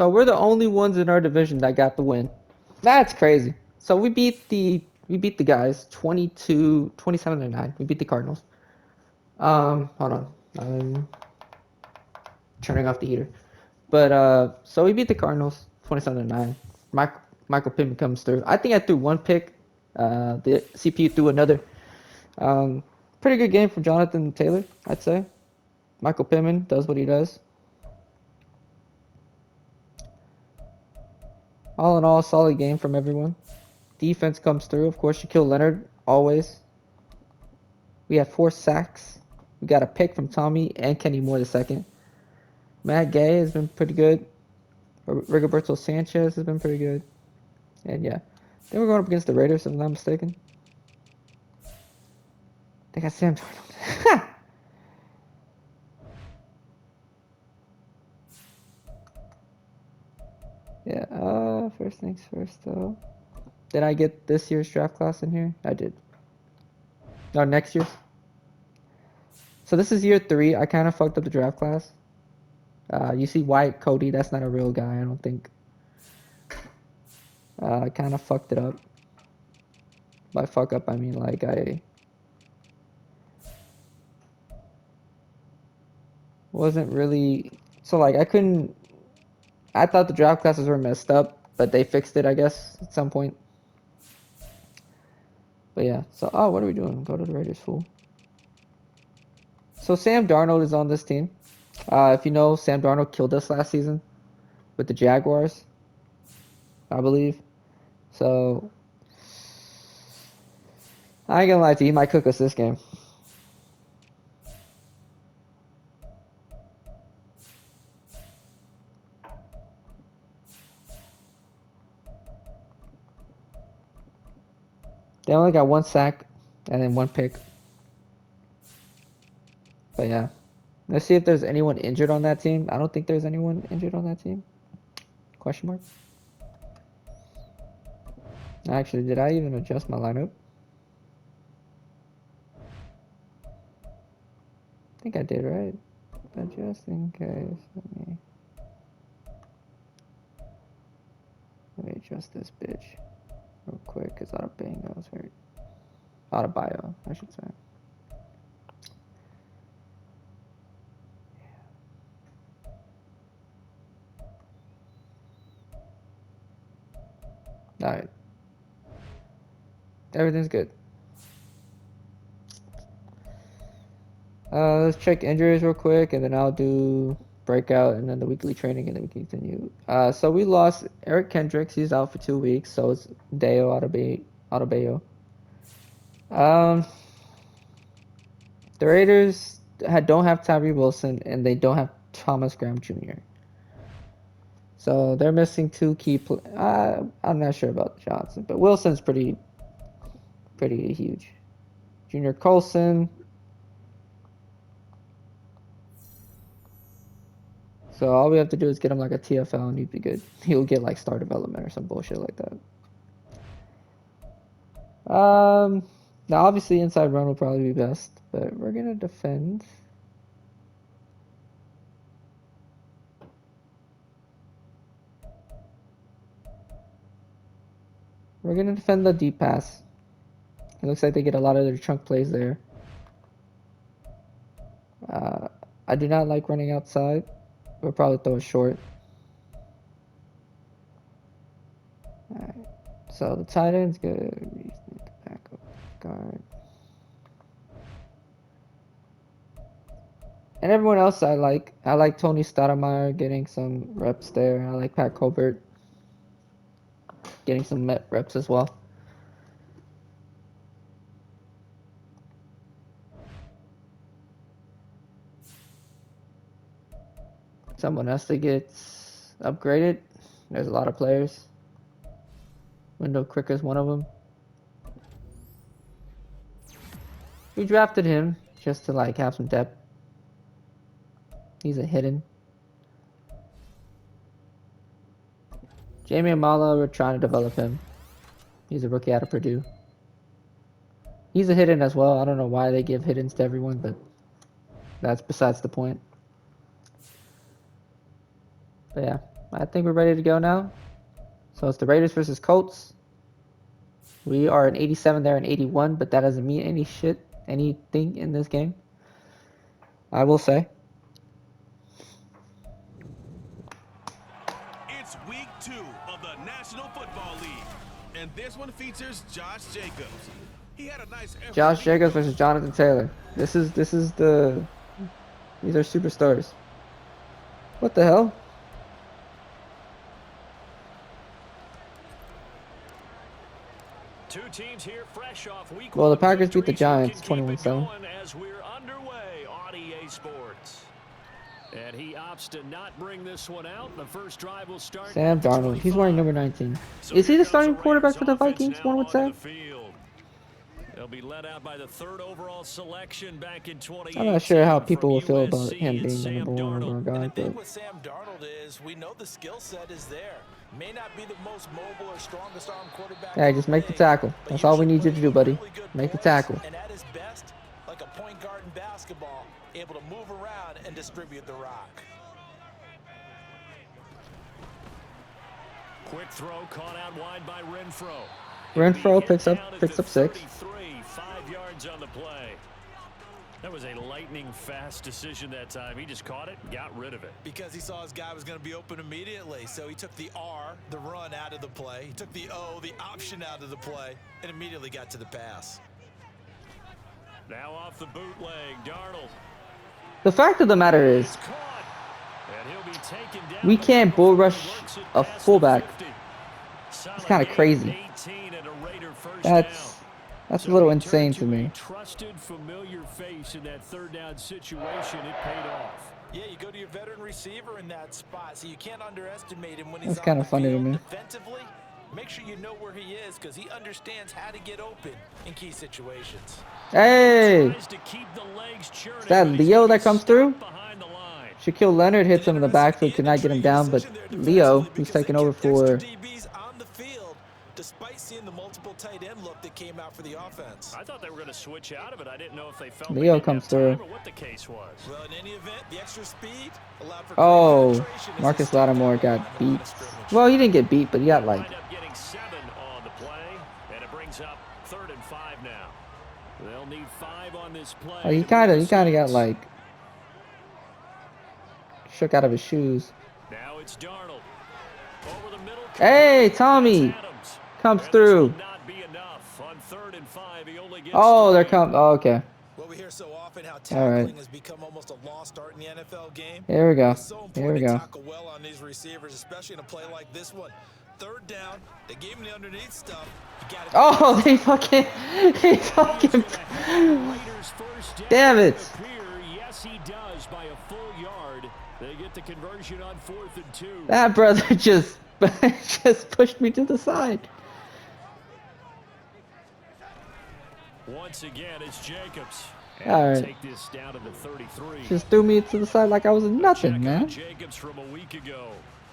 So we're the only ones in our division that got the win. That's crazy. So we beat the guys 27-9. We beat the Cardinals. Hold on. I'm turning off the heater. But so we beat the Cardinals 27-9. Michael Pittman comes through. I think I threw one pick. The CPU threw another. Um, Pretty good game from Jonathan Taylor, I'd say. Michael Pittman does what he does. All in all, solid game from everyone. Defense comes through. Of course, Shaquille Leonard, always. We had 4 sacks. We got a pick from Tommy and Kenny Moore II. Matt Gay has been pretty good. Rigoberto Sanchez has been pretty good. And yeah. Then we're going up against the Raiders, if I'm not mistaken. They got Sam Darnold. Yeah, first things first though. Did I get this year's draft class in here? I did. No, next year's. So this is year 3. I kind of fucked up the draft class. You see Wyatt Cody, that's not a real guy, I don't think. I kind of fucked it up. By fuck up, I mean like I wasn't really... So like I thought the draft classes were messed up, but they fixed it, I guess, at some point. But yeah, so, what are we doing? Go to the Raiders, fool. So Sam Darnold is on this team. If you know, Sam Darnold killed us last season with the Jaguars, I believe. So I ain't gonna lie to you, he might cook us this game. They only got 1 sack and then 1 pick. But yeah. Let's see if there's anyone injured on that team. I don't think there's anyone injured on that team. Question mark? Actually, did I even adjust my lineup? I think I did, right? But just in case, let me adjust this bitch real quick, because out of bingo is very... Out of bio, I should say. Alright. Everything's good. Let's check injuries real quick, and then I'll do breakout, and then the weekly training, and then we can continue. So we lost Eric Kendricks. He's out for 2 weeks. So it's Deo Adebayo. The Raiders don't have Tyree Wilson, and they don't have Thomas Graham Jr. So they're missing 2 key. I'm not sure about Johnson, but Wilson's pretty huge. Junior Colson. So all we have to do is get him like a TFL and he'd be good. He'll get like star development or some bullshit like that. Now obviously inside run will probably be best, but we're gonna defend. We're gonna defend the deep pass. It looks like they get a lot of their chunk plays there. I do not like running outside. We'll probably throw it short. Alright. So the tight end's good. Backup guard. And everyone else I like. I like Tony Stoudemire getting some reps there. I like Pat Colbert getting some reps as well. Someone else that gets upgraded. There's a lot of players. Wendell Cricker's one of them. We drafted him just to like have some depth. He's a hidden. Jamie Amala, we're trying to develop him. He's a rookie out of Purdue. He's a hidden as well. I don't know why they give hiddens to everyone, but that's besides the point. But yeah. I think we're ready to go now. So it's the Raiders versus Colts. We are an 87 there and 81, but that doesn't mean anything in this game. I will say. It's week 2 of the National Football League, and this one features Josh Jacobs. He had a nice effort. Josh Jacobs versus Jonathan Taylor. These are superstars. What the hell? Two teams here fresh off week Well, the one Packers beat the victories. Giants We can keep it 21-7. going as we're underway on EA Sports. And he opts to not bring this one out. The first drive will start. Sam Darnold. He's wearing number 19. Is he the starting quarterback for the Vikings? One would say. They'll be led out by the 3rd overall selection back in 2018. I'm not sure how people will feel about USC, him being the Sam number 1 overall guy. And the thing But with Sam Darnold is we know the skill set is there. May not be the most mobile or strongest arm quarterback. hey, just make the tackle. That's all we need you to do, buddy. Make the tackle. And at his best, like a point guard in basketball, able to move around and distribute the rock. Quick throw caught out wide by Renfro. Renfro picks up 6. 5 yards on the play. That was a lightning fast decision that time. He just caught it and got rid of it. Because he saw his guy was going to be open immediately. So he took the R, the run, out of the play. He took the O, the option, out of the play, and immediately got to the pass. Now off the bootleg, Darnold. The fact of the matter is, we can't bull rush a fullback. It's kind of crazy. That's a little insane to me. Trusted, familiar face in that 3rd down situation. It paid off. Yeah, you go to your veteran receiver in that spot, so you can't underestimate him when he's That's kind of funny to me. Defensively, make sure you know where he is because he understands how to get open in key situations. Hey! Is that Leo that comes through? Shaquille Leonard hits him in the backfield, could not get him down, but Leo, who's taking over for... Despite seeing the multiple tight end look that came out for the offense. I thought they were going to switch out of it. I didn't know if they felt Leo comes through. What the case was. Well, in any event, the extra speed allowed for Marcus Lattimore got beat. Well, he didn't get beat, but he got like... Getting 7 on the play, and it brings up 3rd and 5 now. They'll need 5 on this play. He kind of got like shook out of his shoes. Now it's Darnold. Over the middle. Hey, Tommy comes through. Oh, they're coming. Oh, okay. Well, we hear so often how tackling has become almost a lost art in the NFL game. Here we go. So Here we go. tackle well on these receivers, especially in a play like this one. 3rd down, they gave him the underneath stuff. Oh, they fucking damn it. Yes, he does by a full yard. They get the conversion on 4th and 2. That brother just pushed me to the side. Once again, it's Jacobs. All right. Take this down to the 33. Just threw me to the side like I was nothing, man. Jacobs from a week ago.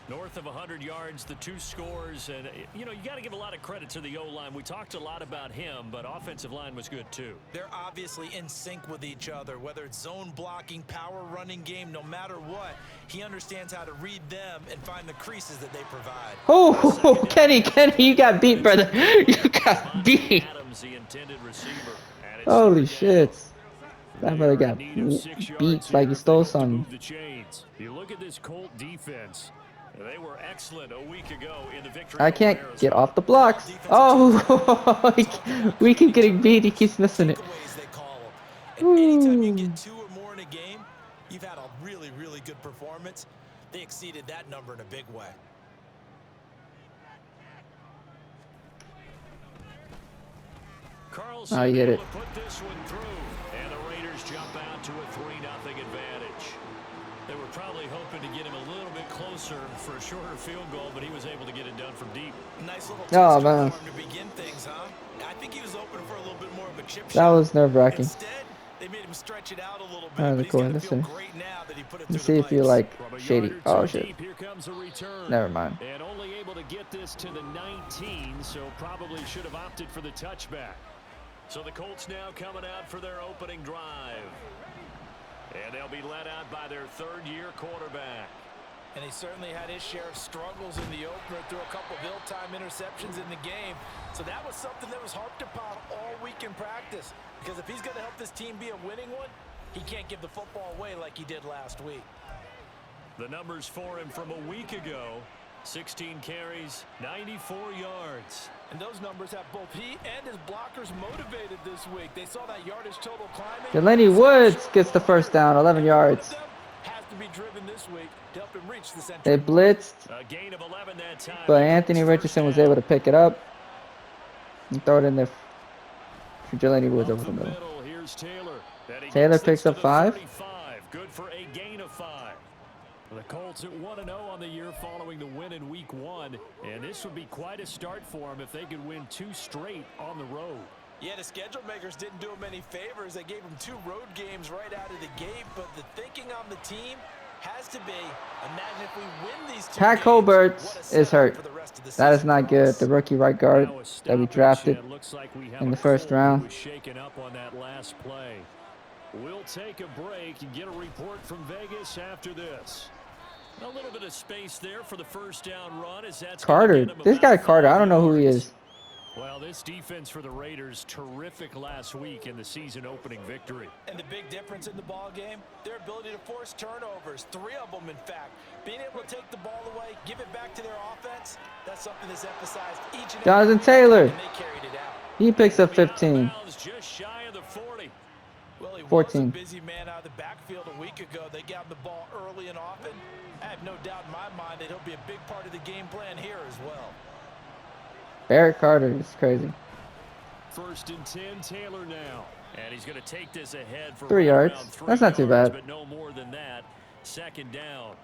North of 100 yards, the 2 scores, and you know, you got to give a lot of credit to the O-line. We talked a lot about him, but offensive line was good too. They're obviously in sync with each other, whether it's zone blocking, power running game, no matter what. He understands how to read them and find the creases that they provide. Oh, Kenny, you got beat, brother. You got beat. Adams, the intended receiver. Holy shit. That brother got beat like he stole something. You look at this Colt defense. They were excellent a week ago in the victory. I can't get off the blocks. Oh, we keep getting beat. He keeps missing it. Anytime you get 2 or more in a game, you've had a really, really good performance. They exceeded that number in a big way. Carlson you hit it. put this one through, and the Raiders jump out to a 3-0 advantage. They were probably hoping to get him a little bit closer for a shorter field goal, but he was able to get it done from deep. Nice little man. to begin things, huh? I think he was open for a little bit more of a chip shot. That was nerve-wracking. Instead, they made him stretch it out a little bit. Alright, cool. Let's see if you like shady. Oh shit. Here comes a return. Never mind. And only able to get this to the 19, so probably should have opted for the touchback. So the Colts now coming out for their opening drive. And they'll be led out by their 3rd-year quarterback. And he certainly had his share of struggles in the opener, threw a couple of ill-timed interceptions in the game. So that was something that was harped upon all week in practice. Because if he's going to help this team be a winning one, he can't give the football away like he did last week. The numbers for him from a week ago: 16 carries, 94 yards. And those numbers have both he and his blockers motivated this week. They saw that yardage total climbing. Delaney Woods gets the first down, 11 yards. Has to be driven this week to help him reach the center. They blitzed, A gain of 11 that time. but Anthony Richardson was able to pick it up and throw it in there for Delaney Woods over the middle. Here's Taylor. Taylor picks up 5. Good for a gain of 5. The Colts at 1-0 on the year following the win in week 1. And this would be quite a start for them if they could win 2 straight on the road. Yeah, the schedule makers didn't do him any favors. They gave him 2 road games right out of the gate. But the thinking on the team has to be, imagine if we win these 2 Pat games, Colbert is hurt. That is not good. The rookie right guard that we drafted in the first round. Was shaken up on that last play. We'll take a break and get a report from Vegas after this. A little bit of space there for the first down run as that's Carter. This guy Carter, I don't know who he is. Well, this defense for the Raiders, terrific last week in the season opening victory. And the big difference in the ball game, their ability to force turnovers, 3 of them in fact. Being able to take the ball away, give it back to their offense, that's something that's emphasized each and every Jonathan Taylor. and they carried it out. He picks up 15. Just shy of the 40. Well, he was 14. a busy man out of the backfield a week ago. They got him the ball early and often. I have no doubt in my mind that he'll be a big part of the game plan here as well. Barrett Carter is crazy. 1st and 10, Taylor now. And he's going to take this ahead for 3 yards. That's not too bad. But no more than that. 2nd down.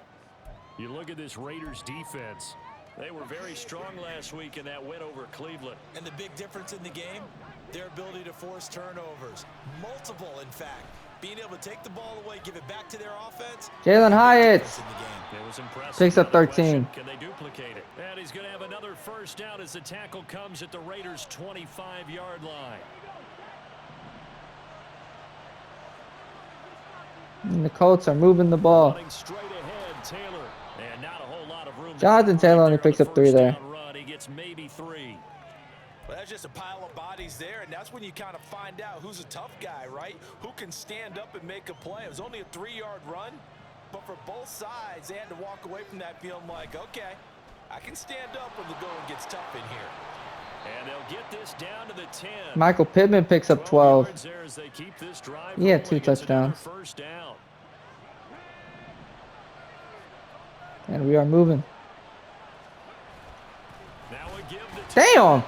You look at this Raiders defense. They were very strong last week in that win over Cleveland. And the big difference in the game, their ability to force turnovers. Multiple, in fact. Being able to take the ball away, give it back to their offense. Jalen Hyatt Impressive. picks up 13. Can they duplicate it? And he's going to have another first down as the tackle comes at the Raiders' 25-yard line. And the Colts are moving the ball. Running straight ahead, Taylor. And not a whole lot of room. Jonathan Taylor only picks up 3 there. Run. He gets maybe 3. Well, that's just a pile of bodies there, and that's when you kind of find out who's a tough guy, right? Who can stand up and make a play. It was only a 3-yard run, but for both sides, they had to walk away from that feeling like, okay, I can stand up when the going gets tough in here. And they'll get this down to the 10. Michael Pittman picks up 12. He had 2 touchdowns. First down. And we are moving. Now we give the Damn! and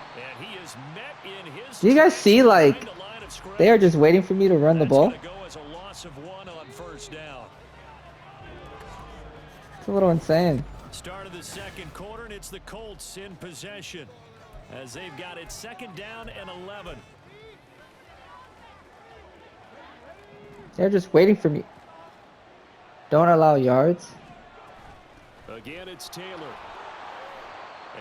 he is met in his Do you guys see, like, behind the line of scrimmage. they are just waiting for me to run the ball? That's gonna go as a loss of 1 on first down. It's a little insane. Start of the 2nd quarter, and it's the Colts in possession as they've got it 2nd down and 11. They're just waiting for me. Don't allow yards. Again, it's Taylor.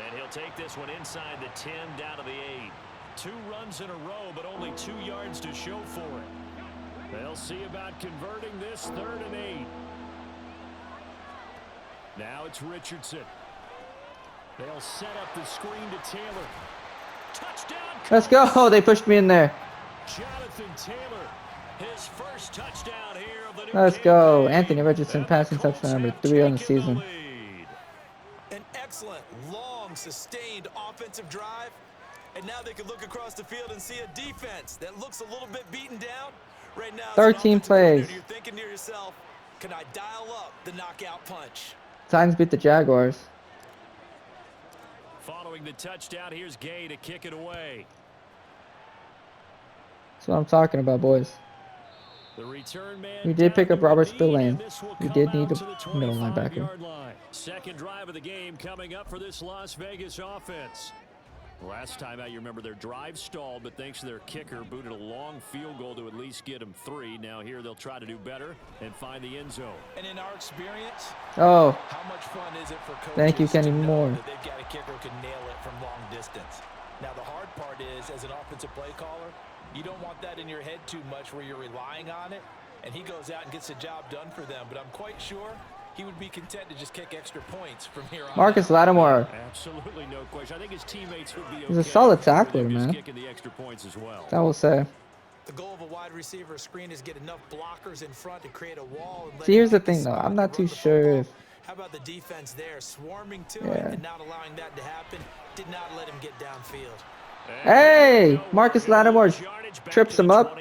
And he'll take this one inside the 10 down to the 8. 2 runs in a row, but only 2 yards to show for it. They'll see about converting this 3rd and 8. Now it's Richardson. They'll set up the screen to Taylor. Touchdown. Let's go. They pushed me in there. Jonathan Taylor, his first touchdown here of the new Let's go. campaign. Anthony Richardson And the passing Colts touchdown number have 3 on the taken season. lead. An excellent, long, sustained offensive drive. And now they can look across the field and see a defense that looks a little bit beaten down. Right now, 13 plays. you're thinking to yourself, can I dial up the knockout punch? Titans beat the Jaguars. Following the touchdown, here's Gay to kick it away. That's what I'm talking about, boys. The return man We did pick down up to a Robert knee, Spillane. and this will We come did out need to a the middle 25-yard linebacker. line. 2nd drive of the game coming up for this Las Vegas offense. Last time out, you remember their drive stalled, but thanks to their kicker, booted a long field goal to at least get them 3. Now here they'll try to do better and find the end zone. And in our experience, Oh, how much fun is it for coaches thank you, Kenny to know Moore. that they've got a kicker who can nail it from long distance? Now, the hard part is, as an offensive play caller, you don't want that in your head too much where you're relying on it, and he goes out and gets the job done for them. But I'm quite sure he would be content to just kick extra points from here on Marcus out. Lattimore. Absolutely no question. I think his teammates would be okay. He's a solid with tackler, him just man. kicking the extra points as well. I will say. The goal of a wide receiver screen is get enough blockers in front to create a wall. And let See, here's him the pick thing, a though. spot I'm to not run too the sure football. if. How about the defense there, swarming to Yeah. it and not allowing that to happen? Did not let him get downfield. Hey, Marcus Lattimore trips him up,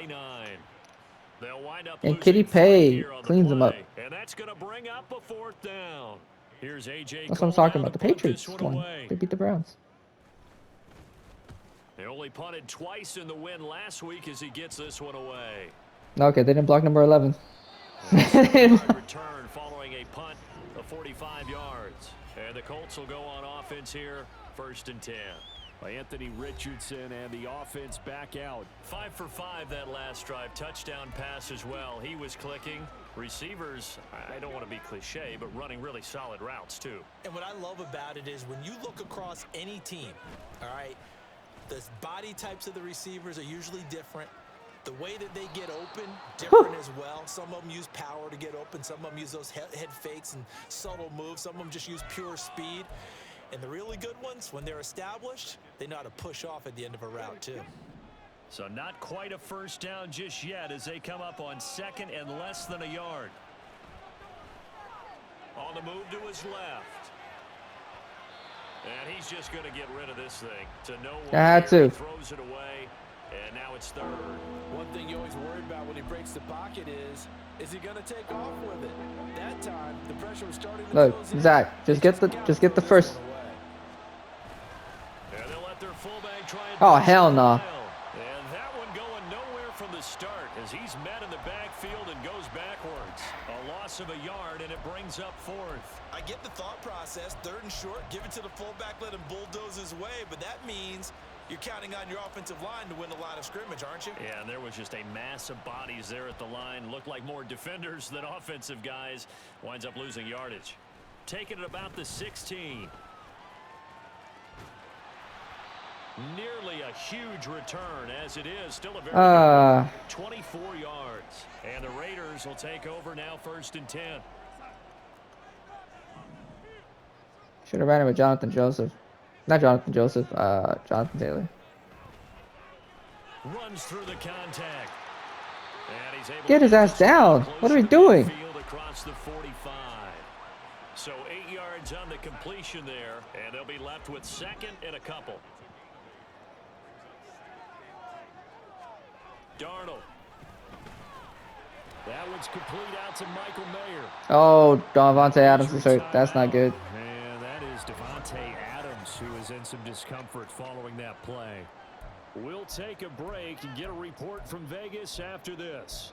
and Kitty Pay cleans him up. And that's going to bring up a 4th down. Here's AJ. That's what I'm talking about. The Patriots won. They beat the Browns. They only punted twice in the win last week as he gets this one away. Okay, they didn't block number 11. Return following a punt of 45 yards. And the Colts will go on offense here, 1st and 10. Anthony Richardson and the offense back out. 5 for 5 that last drive. Touchdown pass as well. He was clicking. Receivers, I don't want to be cliche, but running really solid routes too. And what I love about it is when you look across any team, all right, the body types of the receivers are usually different. The way that they get open, different as well. Some of them use power to get open. Some of them use those head fakes and subtle moves. Some of them just use pure speed. And the really good ones, when they're established, they know how to push off at the end of a route too. So not quite a 1st down just yet as they come up on 2nd and less than a yard. On the move to his left. And he's just going to get rid of this thing. To no one. I had to. He throws it away. And now it's 3rd. One thing you always worry about when he breaks the pocket is he going to take off with it? That time, the pressure was starting to Look, close in. Zach, just get the first. And they'll let their fullback try and Oh, hell no. And that one going nowhere from the start as he's met in the backfield and goes backwards. A loss of a yard, and it brings up 4th. I get the thought process. 3rd and short, give it to the fullback, let him bulldoze his way. But that means you're counting on your offensive line to win the line of scrimmage, aren't you? Yeah, and there was just a mass of bodies there at the line. Looked like more defenders than offensive guys. Winds up losing yardage. Taking it about the 16. Nearly a huge return as it is. Still a very 24 yards. And the Raiders will take over now, 1st and 10. Should have ran it with Jonathan Joseph. Not Jonathan Joseph, Jonathan Taylor. Runs through the contact. And he's able Get his ass down. What are we doing? Across the 45. So 8 yards on the completion there, and they'll be left with 2nd and a couple. Darnold. That one's complete out to Michael Mayer. Oh, Davante Adams is hurt. That's not good. And that is Davante Adams who is in some discomfort following that play. We'll take a break and get a report from Vegas after this.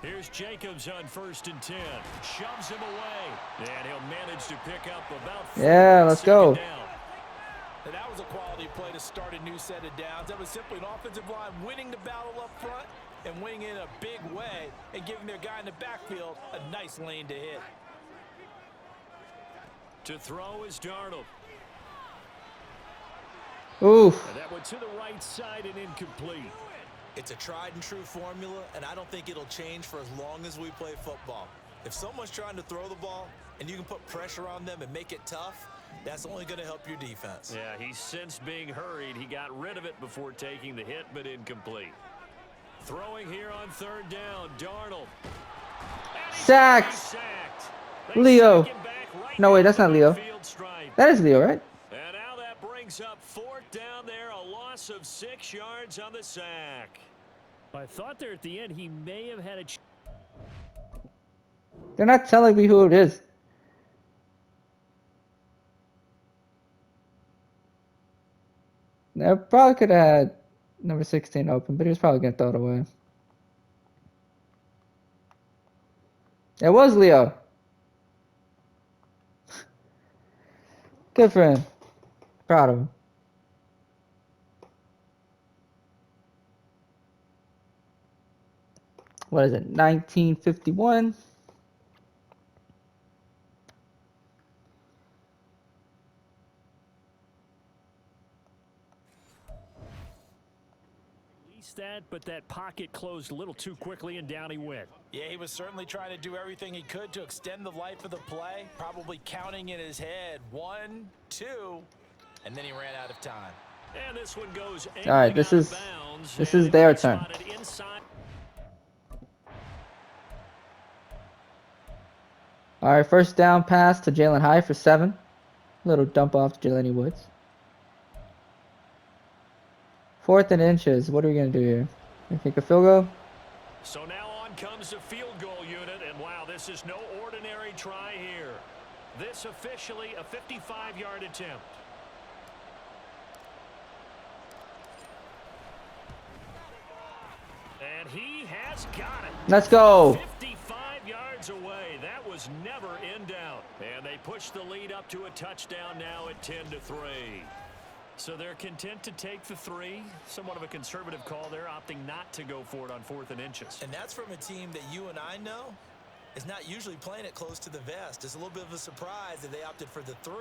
Here's Jacobs on 1st and 10. Shoves him away. And he'll manage to pick up about 4. Yeah, let's go. And that was a quality play to start a new set of downs. That was simply an offensive line winning the battle up front and winning in a big way and giving their guy in the backfield a nice lane to hit. To throw is Darnold. Oof. And that went to the right side and incomplete. It's a tried and true formula, and I don't think it'll change for as long as we play football. If someone's trying to throw the ball and you can put pressure on them and make it tough, that's only going to help your defense. Yeah, he's since being hurried. He got rid of it before taking the hit, but incomplete. Throwing here on 3rd down, Darnold. Sacked. Leo. No, wait, that's not Leo. That is Leo, right? And now that brings up 4th down there, a loss of 6 yards on the sack. I thought there at the end he may have had a... They're not telling me who it is. They probably could have had number 16 open, but he was probably going to throw it away. It was Leo. Good for him. Proud of him. What is it? 1951. That, but that pocket closed a little too quickly, and down he went. Yeah, he was certainly trying to do everything he could to extend the life of the play, probably counting in his head 1, 2, and then he ran out of time. And this one goes. All right, this is their turn. All right, first down pass to Jalen High for 7. Little dump off to Jelani Woods. 4th and inches. What are we going to do here? We kick a field goal? So now on comes the field goal unit, and wow, this is no ordinary try here. This officially a 55-yard attempt. And he has got it. Let's go. 55 yards away. That was never in doubt. And they push the lead up to a touchdown now at 10-3. So they're content to take the 3. Somewhat of a conservative call there, opting not to go for it on 4th and inches. And that's from a team that you and I know is not usually playing it close to the vest. It's a little bit of a surprise that they opted for the 3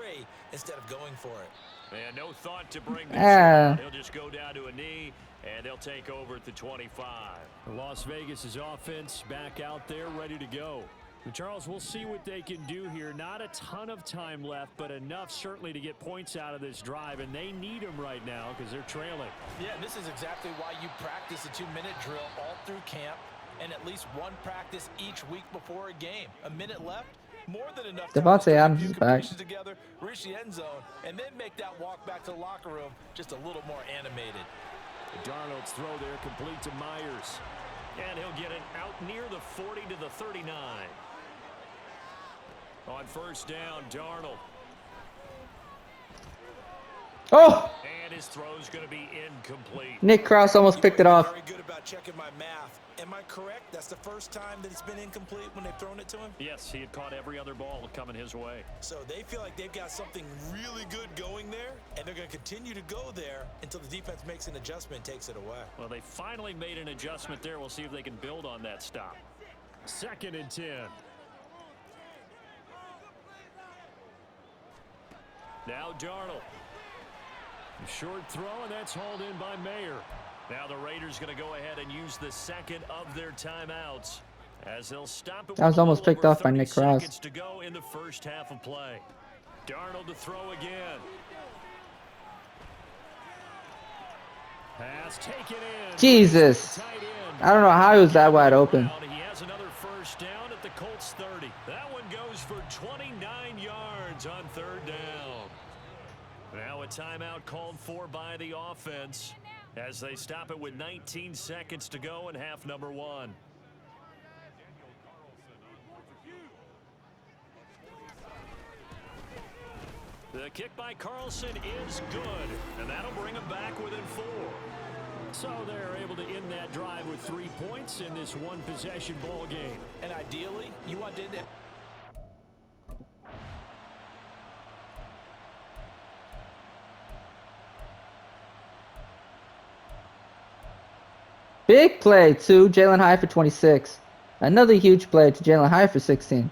instead of going for it. And no thought to bring this down. He'll just go down to a knee, and they'll take over at the 25. Las Vegas' offense back out there ready to go. And Charles, we'll see what they can do here. Not a ton of time left, but enough certainly to get points out of this drive, and they need them right now because they're trailing. Yeah, and this is exactly why you practice a 2-minute drill all through camp and at least one practice each week before a game. A minute left, more than enough time Devontae to Adams review is back. together, reach the end zone, and then make that walk back to the locker room just a little more animated. Darnold's throw there complete to Myers. And he'll get it out near the 40 to the 39. On first down, Darnold. Oh! And his throw's going to be incomplete. Nick Krause almost picked it off. Very good about checking my math. Am I correct? That's the first time that it's been incomplete when they've thrown it to him? Yes, he had caught every other ball coming his way. So they feel like they've got something really good going there, and they're going to continue to go there until the defense makes an adjustment and takes it away. Well, they finally made an adjustment there. We'll see if they can build on that stop. 2nd and 10. Now Darnold. Short throw, and that's hauled in by Mayer. Now the Raiders going to go ahead and use the second of their timeouts as they'll stop it. That was almost picked off by Nick Krause. To go in the first half of play. Darnold to throw again. Pass taken in. Jesus. I don't know how he was that wide open. He has another first down at the Colts 30. That one goes for 29 yards on 3rd down. Now a timeout called for by the offense as they stop it with 19 seconds to go in half number 1. The kick by Carlson is good, and that'll bring them back within 4. So they're able to end that drive with 3 points in this one-possession ball game. And ideally, you want to end it. Big play to Jalen High for 26. Another huge play to Jalen High for 16.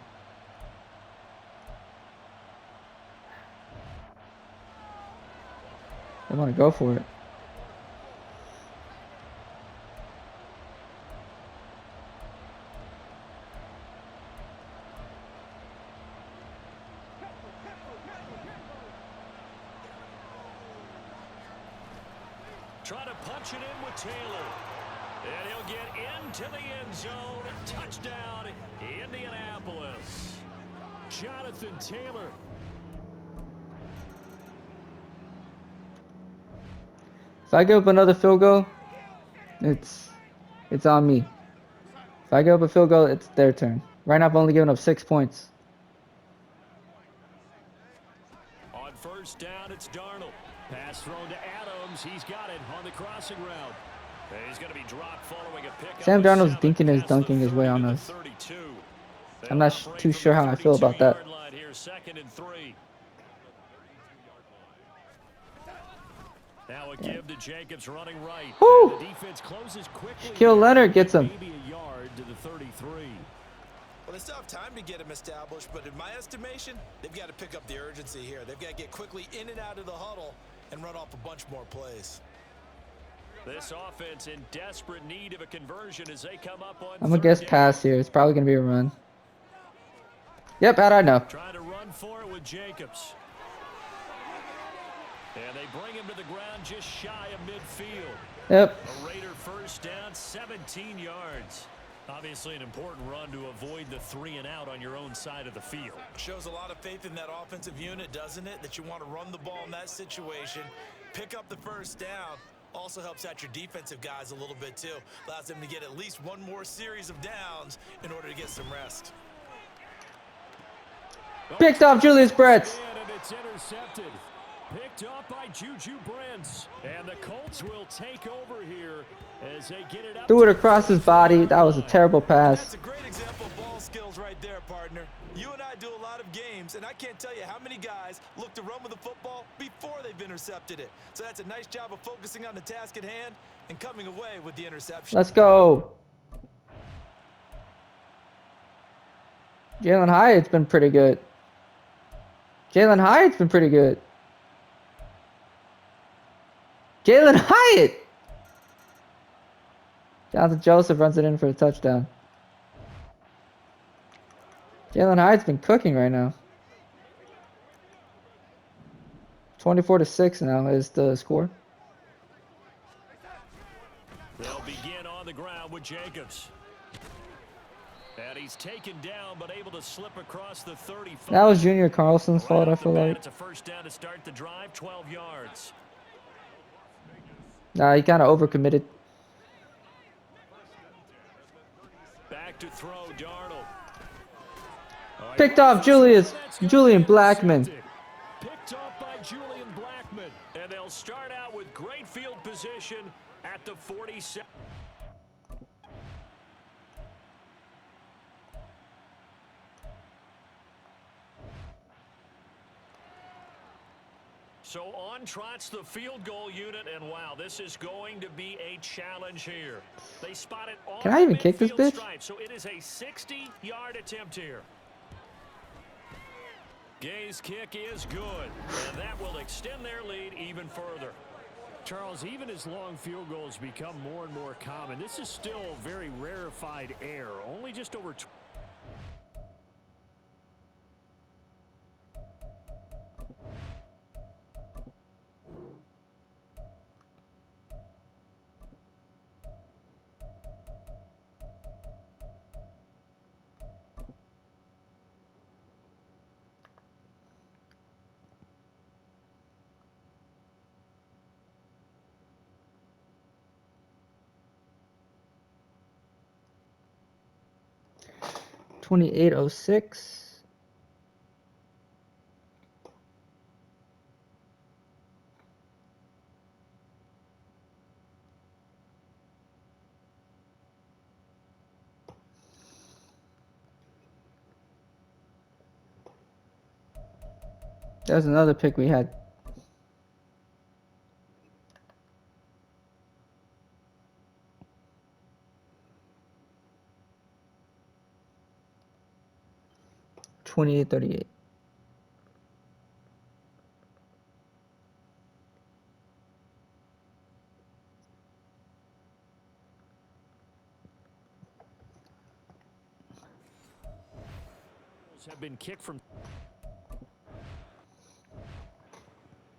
They want to go for it. Try to punch it in with Taylor. And he'll get into the end zone. Touchdown, Indianapolis. Jonathan Taylor. If I give up another field goal, it's on me. If I give up a field goal, it's their turn. Right now, I've only given up 6 points. On first down, it's Darnold. Pass thrown to Adams. He's got it on the crossing route. And he's going to be dropped following a pick. Sam Darnold's dinking his dunking his way on us. I'm not too sure how I feel about that. Here, 2nd and 3. Now a give to Jacobs running right. Woo! The defense closes quickly. Shaquille Leonard gets him. Maybe a yard to the 33. Well, they still have time to get him established, but in my estimation, they've got to pick up the urgency here. They've got to get quickly in and out of the huddle and run off a bunch more plays. This offense in desperate need of a conversion as they come up on I'm gonna guess pass here. It's probably gonna be a run. Yep, how'd I know? Trying to run for it with Jacobs. And they bring him to the ground just shy of midfield. Yep. A Raider first down, 17 yards. Obviously an important run to avoid the 3 and out on your own side of the field. Shows a lot of faith in that offensive unit, doesn't it? That you want to run the ball in that situation, pick up the first down. Also helps out your defensive guys a little bit too. Allows them to get at least one more series of downs in order to get some rest. Picked off Julius Brents. And it's intercepted. Picked off by Juju Brents. And the Colts will take over here as they get it up. Threw it across his body. That was a terrible pass. That's a great example of ball skills right there, partner. You and I do a lot of games, and I can't tell you how many guys look to run with the football before they've intercepted it. So that's a nice job of focusing on the task at hand and coming away with the interception. Let's go. Jalen Hyatt's been pretty good. Jalen Hyatt's been pretty good. Jalen Hyatt! Jonathan Joseph runs it in for a touchdown. Jalen Hyatt's been cooking right now. 24-6 now is the score. They'll begin on the ground with Jacobs. And he's taken down, but able to slip across the 35. That was Junior Carlson's fault, I feel like. It's a first down to start the drive, 12 yards. Nah, he kind of overcommitted. Back to throw, Darnold. Picked off Julian Blackman. Picked off by Julian Blackman. And they'll start out with great field position at the 47. So on trots the field goal unit, and wow, this is going to be a challenge here. They spot it on Can I even kick this midfield bitch? stripe, so it is a 60-yard attempt here. Gay's kick is good, and that will extend their lead even further. Charles, even as long field goals become more and more common, this is still a very rarefied air. Only just over 28-06. There's another pick we had. $28.38. have been kicked from.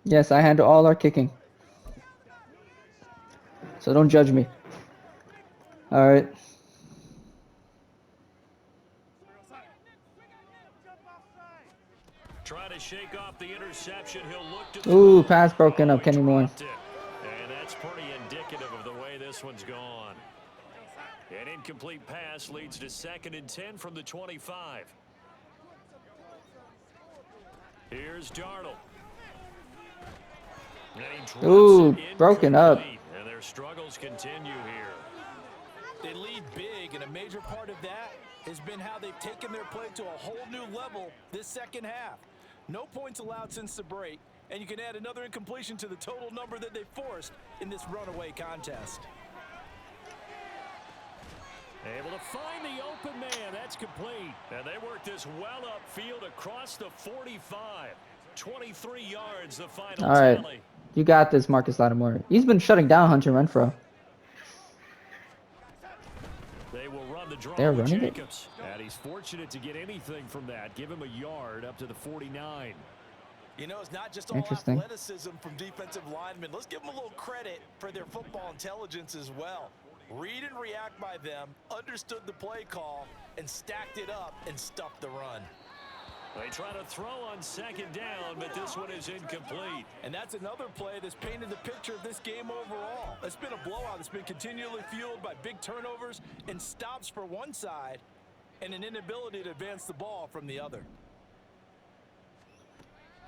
Yes, I handle all our kicking. So don't judge me. All right. Try to shake off the interception. He'll look to. Ooh, pass broken up, Kenny Moore. And that's pretty indicative of the way this one's gone. An incomplete pass leads to 2nd and 10 from the 25. Here's Darnold. Ooh, broken up. And their struggles continue here. They lead big, and a major part of that has been how they've taken their play to a whole new level this second half. No points allowed since the break, and you can add another incompletion to the total number that they forced in this runaway contest. Able to find the open man. That's complete. And they work this well upfield across the 45. 23 yards, the final All right. tally. You got this, Marcus Lattimore. He's been shutting down Hunter Renfrow. They will run the draw They're with running it. Jacobs. And he's fortunate to get anything from that. Give him a yard up to the 49. You know, it's not just all Interesting. athleticism from defensive linemen. Let's give them a little credit for their football intelligence as well. Read and react by them, understood the play call, and stacked it up and stuffed the run. They try to throw on second down, but this one is incomplete. And that's another play that's painted the picture of this game overall. It's been a blowout that's been continually fueled by big turnovers and stops for one side and an inability to advance the ball from the other.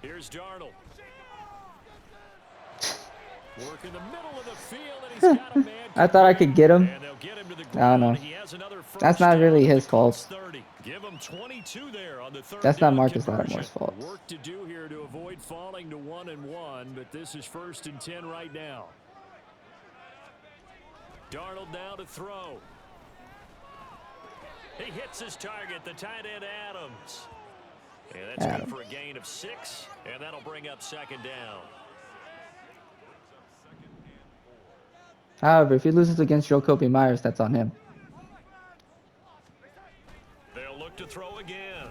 Here's Darnold. Work in the middle of the field, and he's got a man. I thought I could get him. And they'll get him to the I don't know. ground. He has another first That's not down really at the his Colts fault. 30. Give him 22 there on the third That's not down Marcus conversion. Lattimore's fault. Work to do here to avoid falling to 1-1, but this is 1st and 10 right now. Darnold now to throw. He hits his target, the tight end Adams. And that's good for a gain of 6, and that'll bring up second down. However, if he loses against Jacoby Myers, that's on him. They'll look to throw again.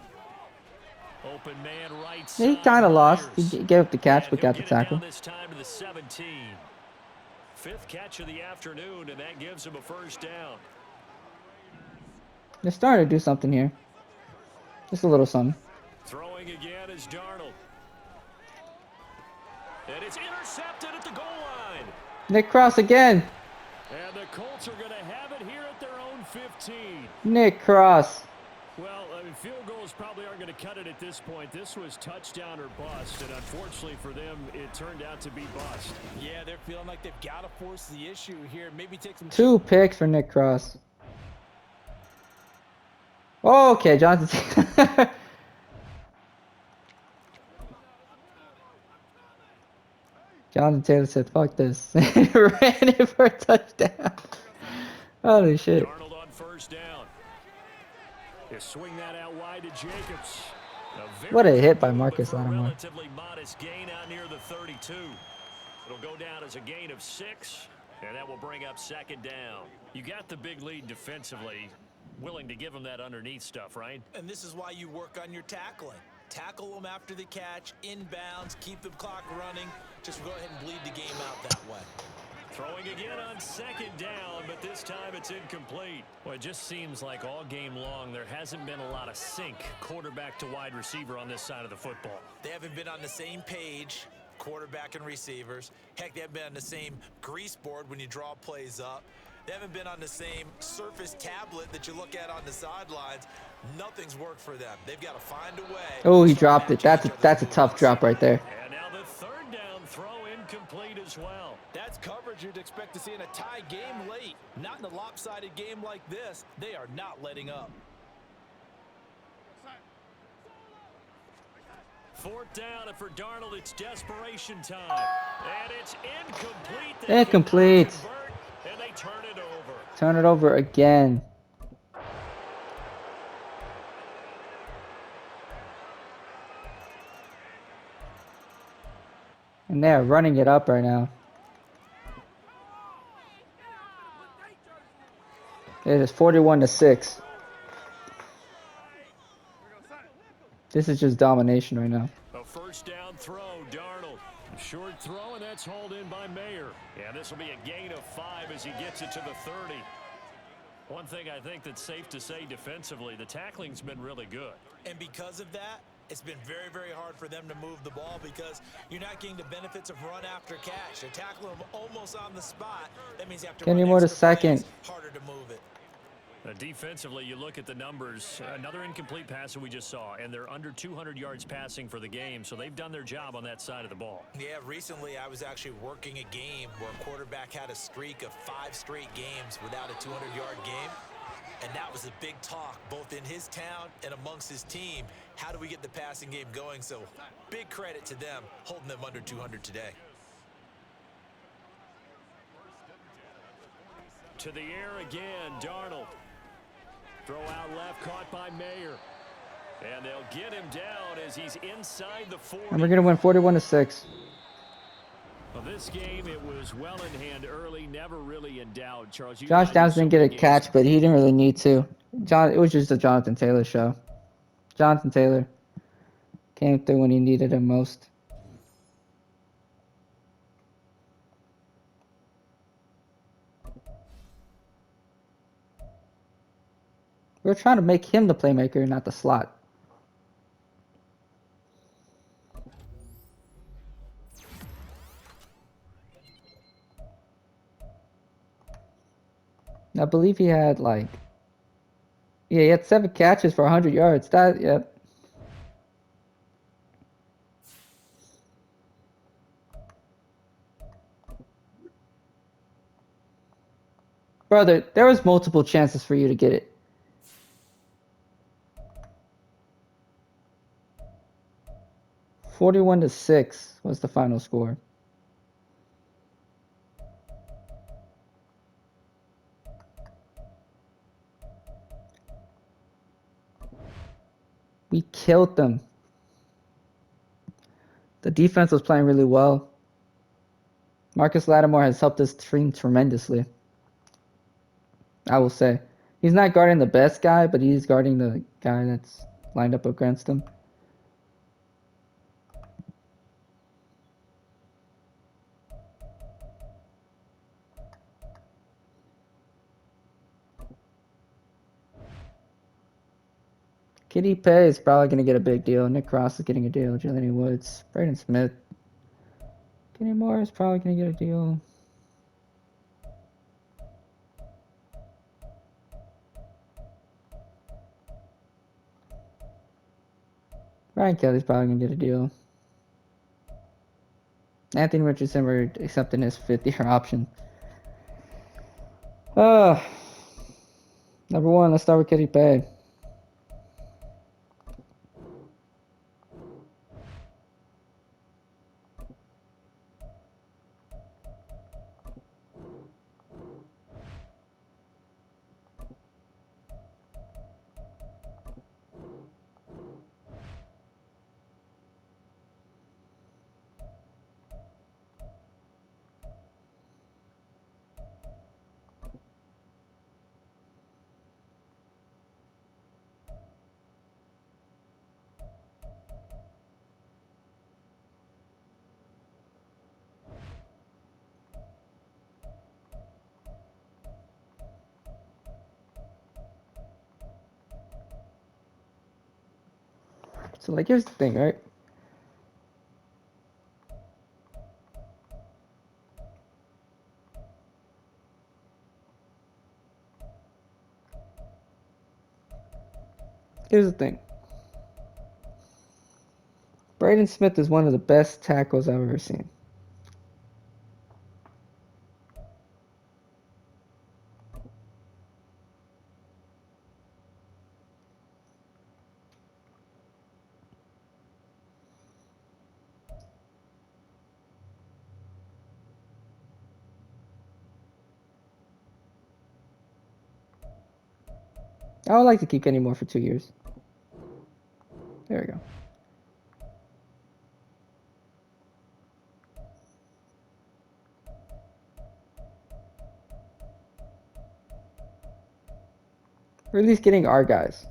Open man right Yeah, he side, kind of lost. Myers. He gave up the catch, And but he'll got the get it down tackle. this time to the 17. 5th catch of the afternoon, and that gives him a first down. They're starting to do something here. Just a little something. Throwing again is Darnold. And it's intercepted at the goal line. Nick Cross again. And the Colts are going to have it here at their own 15. Nick Cross. Well, I mean, field goals probably aren't going to cut it at this point. This was touchdown or bust, and unfortunately for them, it turned out to be bust. Yeah, they're feeling like they've got to force the issue here. Maybe take some... 2 picks for Nick Cross. Okay, Johnson. Jonathan Taylor said, fuck this. Ran it for a touchdown. Holy shit. Darnold on first down. They swing that out wide to Jacobs. What a hit by good Marcus move, but for a Lattimore. relatively modest gain out near the 32. It'll go down as a gain of 6, and that will bring up second down. You got the big lead defensively. Willing to give them that underneath stuff, right? And this is why you work on your tackling. Tackle them after the catch, inbounds, keep the clock running. Just go ahead and bleed the game out that way. Throwing again on second down, but this time it's incomplete. Well, it just seems like all game long there hasn't been a lot of sync quarterback to wide receiver on this side of the football. They haven't been on the same page, quarterback and receivers. Heck, they haven't been on the same grease board when you draw plays up. They haven't been on the same surface tablet that you look at on the sidelines. Nothing's worked for them. They've got to find a way. Oh, he dropped it. That's a tough drop right there. And now the third down throw incomplete as well. That's coverage you'd expect to see in a tie game late. Not in a lopsided game like this. They are not letting up. 4th down, and for Darnold, it's desperation time. And it's incomplete. They Incomplete. cannot convert, and they turn it over. Turn it over again. And they're running it up right now. It is 41-6. This is just domination right now. A first down throw, Darnold. Short throw, and that's hauled in by Mayer. Yeah, this will be a gain of 5 as he gets it to the 30. One thing I think that's safe to say defensively, the tackling's been really good. And because of that, it's been very, very hard for them to move the ball because you're not getting the benefits of run after catch. They're tackling them almost on the spot. That means you have to Kenny run Moore to extra second. plays, harder to move it. Defensively, you look at the numbers. Another incomplete pass that we just saw, and they're under 200 yards passing for the game, so they've done their job on that side of the ball. Yeah, recently I was actually working a game where a quarterback had a streak of 5 straight games without a 200-yard game. And that was a big talk, both in his town and amongst his team. How do we get the passing game going? So big credit to them, holding them under 200 today. To the air again, Darnold. Throw out left, caught by Mayer. And they'll get him down as he's inside the 40. And we're going to win 41-6. A This game, it was well in hand early, never really in doubt. Charles, Josh Downs didn't get a catch, but he didn't really need to. It was just a Jonathan Taylor show. Jonathan Taylor came through when he needed him most. We're trying to make him the playmaker, not the slot. I believe he had he had 7 catches for 100 yards. Yep. Brother, there was multiple chances for you to get it. "41-6" was the final score. We killed them. The defense was playing really well. Marcus Lattimore has helped this team tremendously, I will say. He's not guarding the best guy, but he's guarding the guy that's lined up against him. Kitty Pay is probably going to get a big deal. Nick Cross is getting a deal. Jelani Woods. Braden Smith. Kenny Moore is probably going to get a deal. Ryan Kelly's probably going to get a deal. Anthony Richardson, we're accepting his 5th-year option. Number 1, let's start with Kitty Pay. So, here's the thing, right? Here's the thing. Braden Smith is one of the best tackles I've ever seen. I would like to keep Kenny Moore for 2 years. There we go. We're at least getting our guys.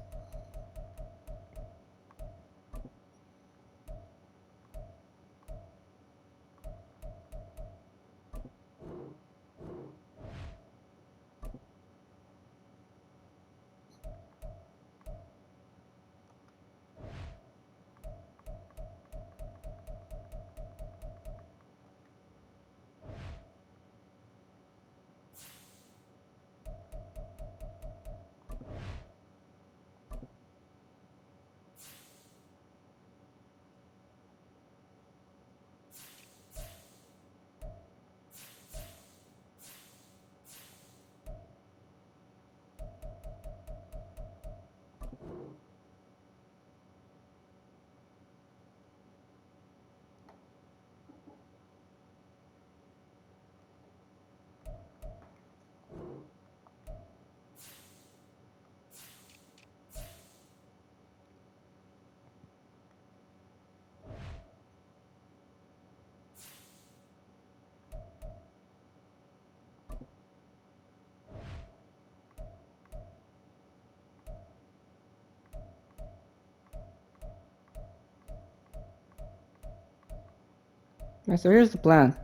Alright, so here's the plan.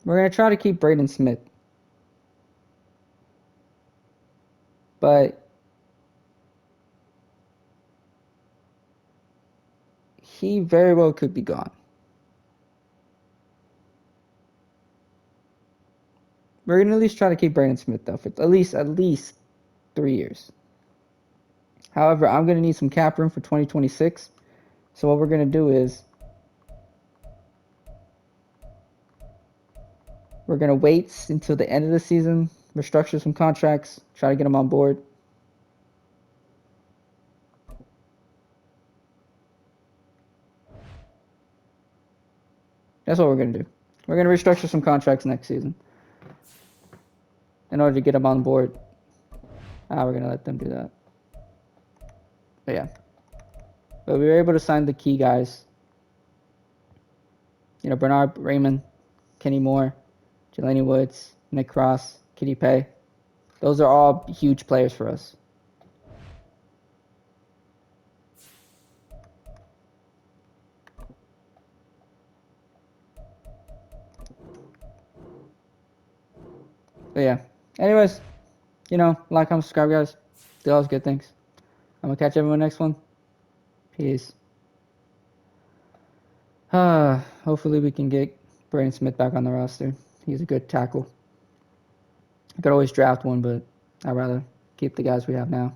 We're going to try to keep Braden Smith. But he very well could be gone. We're going to at least try to keep Braden Smith, though, for at least 3 years. However, I'm going to need some cap room for 2026. So what we're going to do is we're going to wait until the end of the season, restructure some contracts, try to get them on board. That's what we're going to do. We're going to restructure some contracts next season in order to get them on board. We're going to let them do that. But yeah. But we were able to sign the key guys. You know, Bernard Raymond, Kenny Moore, Jelani Woods, Nick Cross, Kitty Pay. Those are all huge players for us. But yeah. Anyways, you know, like, comment, subscribe, guys. Do all those good things. I'm going to catch everyone next one. Peace. Hopefully we can get Braden Smith back on the roster. He's a good tackle. I could always draft one, but I'd rather keep the guys we have now.